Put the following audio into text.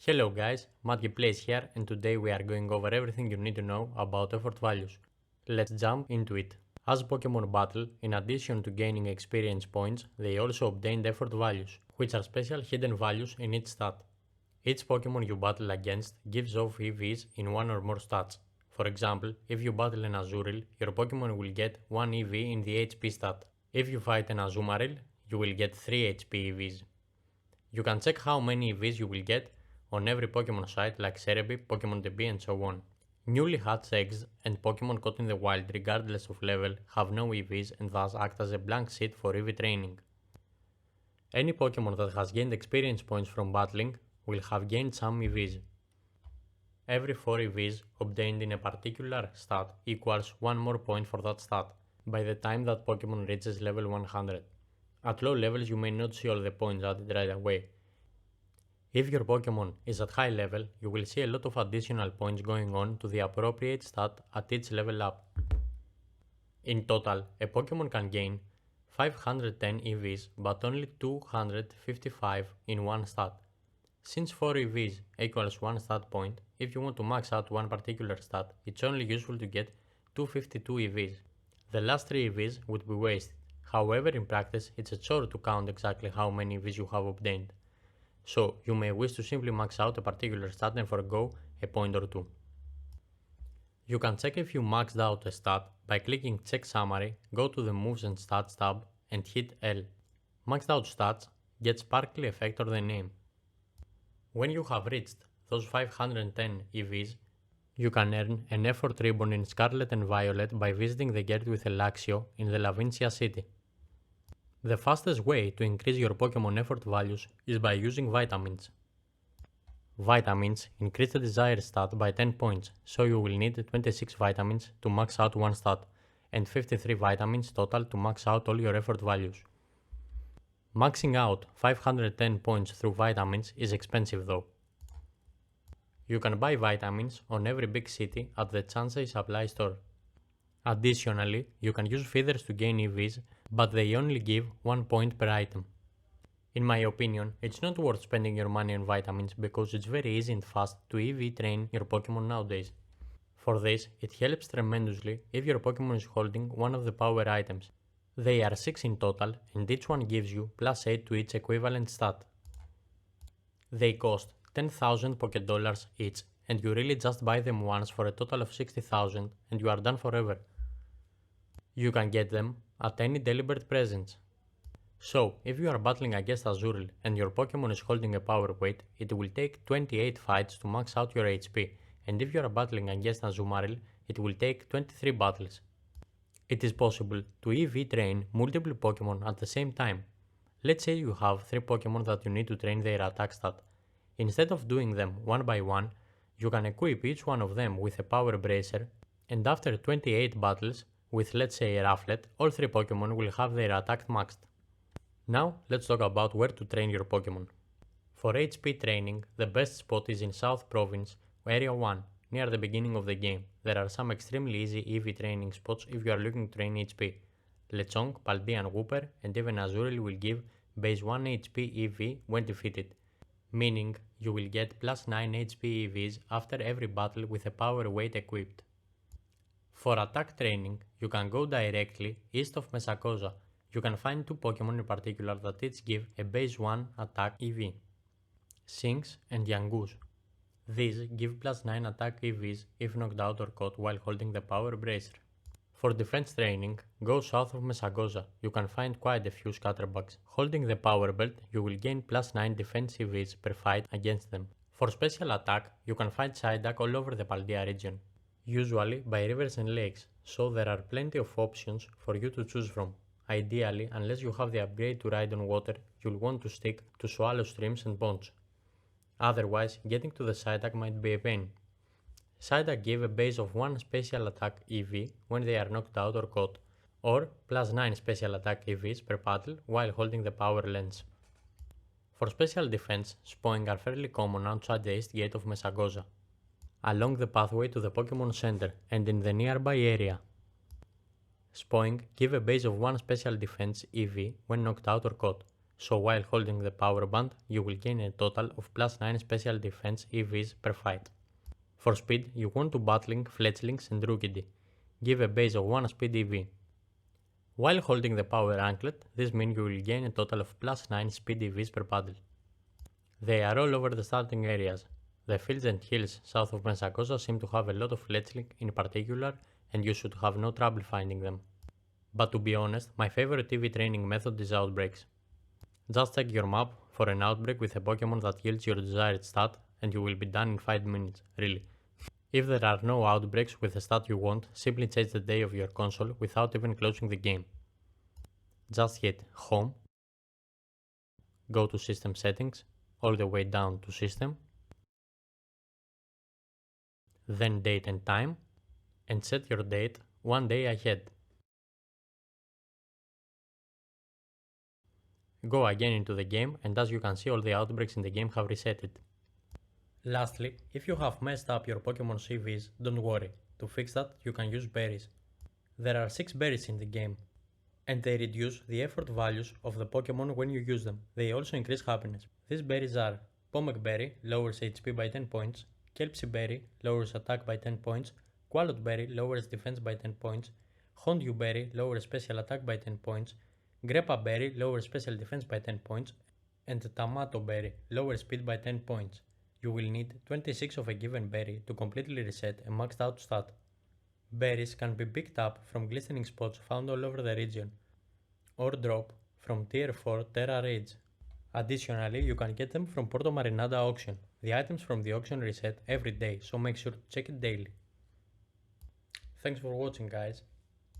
Hello guys, Matthew Plays here, and today we are going over everything you need to know about effort values. Let's jump into it. As Pokemon battle, in addition to gaining experience points, they also obtained effort values, which are special hidden values in each stat. Each Pokemon you battle against gives off EVs in one or more stats. For example, if you battle an Azurill, your Pokemon will get 1 EV in the HP stat. If you fight an Azumarill, you will get 3 HP EVs. You can check how many EVs you will get on every Pokemon site like Cerebi, Pokemon DB and so on. Newly hatched eggs and Pokemon caught in the wild regardless of level have no EVs and thus act as a blank sheet for EV training. Any Pokemon that has gained experience points from battling will have gained some EVs. Every 4 EVs obtained in a particular stat equals 1 more point for that stat by the time that Pokemon reaches level 100. At low levels you may not see all the points added right away. If your Pokemon is at high level, you will see a lot of additional points going on to the appropriate stat at each level up. In total, a Pokemon can gain 510 EVs but only 255 in one stat. Since 4 EVs equals 1 stat point, if you want to max out one particular stat, it's only useful to get 252 EVs. The last 3 EVs would be wasted. However, in practice, it's a chore to count exactly how many EVs you have obtained. So, you may wish to simply max out a particular stat and forgo a point or two. You can check if you maxed out a stat by clicking Check Summary, go to the Moves and Stats tab and hit L. Maxed out stats get Sparkly Effect or the name. When you have reached those 510 EVs, you can earn an effort ribbon in Scarlet and Violet by visiting the Gate with Elaxio in the Lavincia city. The fastest way to increase your Pokemon effort values is by using vitamins. Vitamins increase the desired stat by 10 points, so you will need 26 vitamins to max out one stat, and 53 vitamins total to max out all your effort values. Maxing out 510 points through vitamins is expensive though. You can buy vitamins on every big city at the Chansey supply store. Additionally, you can use feathers to gain EVs, but they only give 1 point per item. In my opinion, it's not worth spending your money on vitamins because it's very easy and fast to EV train your Pokemon nowadays. For this, it helps tremendously if your Pokemon is holding one of the power items. They are 6 in total and each one gives you plus 8 to each equivalent stat. They cost 10,000 Pokédollars each and you really just buy them once for a total of 60,000 and you are done forever. You can get them at any Delibird presence. So, if you are battling against Azurill and your Pokemon is holding a power weight, it will take 28 fights to max out your HP, and if you are battling against Azumarill, it will take 23 battles. It is possible to EV train multiple Pokemon at the same time. Let's say you have 3 Pokemon that you need to train their attack stat. Instead of doing them one by one, you can equip each one of them with a Power Bracer, and after 28 battles, with let's say a Rufflet, all 3 Pokemon will have their attack maxed. Now let's talk about where to train your Pokemon. For HP training, the best spot is in South Province, Area 1, near the beginning of the game. There are some extremely easy EV training spots if you are looking to train HP. Lechonk, Paldean Wooper and even Azurill will give base 1 HP EV when defeated, meaning you will get plus 9 HP EVs after every battle with a power weight equipped. For attack training, you can go directly east of Mesagoza. You can find 2 Pokemon in particular that each give a base 1 attack EV, Shinx and Yangoose. These give plus 9 attack EVs if knocked out or caught while holding the Power Bracer. For defense training, go south of Mesagoza. You can find quite a few Scatterbugs. Holding the Power Belt, you will gain plus 9 defense EVs per fight against them. For special attack, you can find Psyduck all over the Paldea region, usually by rivers and lakes, so there are plenty of options for you to choose from. Ideally, unless you have the upgrade to ride on water, you'll want to stick to shallow streams and ponds. Otherwise, getting to the Psyduck might be a pain. Psyduck give a base of 1 special attack EV when they are knocked out or caught, or plus 9 special attack EVs per battle while holding the Power Lens. For special defense, Spoing are fairly common outside the east gate of Mesagoza, along the pathway to the Pokemon Center and in the nearby area. Spoing give a base of 1 special defense EV when knocked out or caught. so while holding the power band, you will gain a total of +9 special defense EVs per fight. For speed, you want to Battling, Fletchlings and Rookidee. Give a base of 1 speed EV. While holding the power anklet, this means you will gain a total of +9 speed EVs per battle. They are all over the starting areas. The fields and hills south of Pensacola seem to have a lot of Fletchling in particular, and you should have no trouble finding them. But to be honest, my favorite EV training method is outbreaks. Just check your map for an outbreak with a Pokemon that yields your desired stat, and you will be done in 5 minutes, really. If there are no outbreaks with the stat you want, simply change the day of your console without even closing the game. Just hit Home, go to System Settings, all the way down to System, then Date and Time, and set your date 1 day ahead. Go again into the game, and as you can see, all the outbreaks in the game have resetted. Lastly, if you have messed up your Pokemon CVs, don't worry. To fix that, you can use berries. There are 6 berries in the game, and they reduce the effort values of the Pokemon when you use them. They also increase happiness. These berries are Pomek Berry, lowers HP by 10 points, Kelpsie Berry, lowers attack by 10 points, Qualot Berry, lowers defense by 10 points, Hondew Berry, lowers special attack by 10 points, Greppa Berry, lowers special defense by 10 points, and Tamato Berry, lowers speed by 10 points. You will need 26 of a given berry to completely reset a maxed out stat. Berries can be picked up from glistening spots found all over the region, or drop from Tier 4 Terra raids. Additionally, you can get them from Porto Marinada auction. The items from the auction reset every day, so make sure to check it daily. Thanks for watching, guys.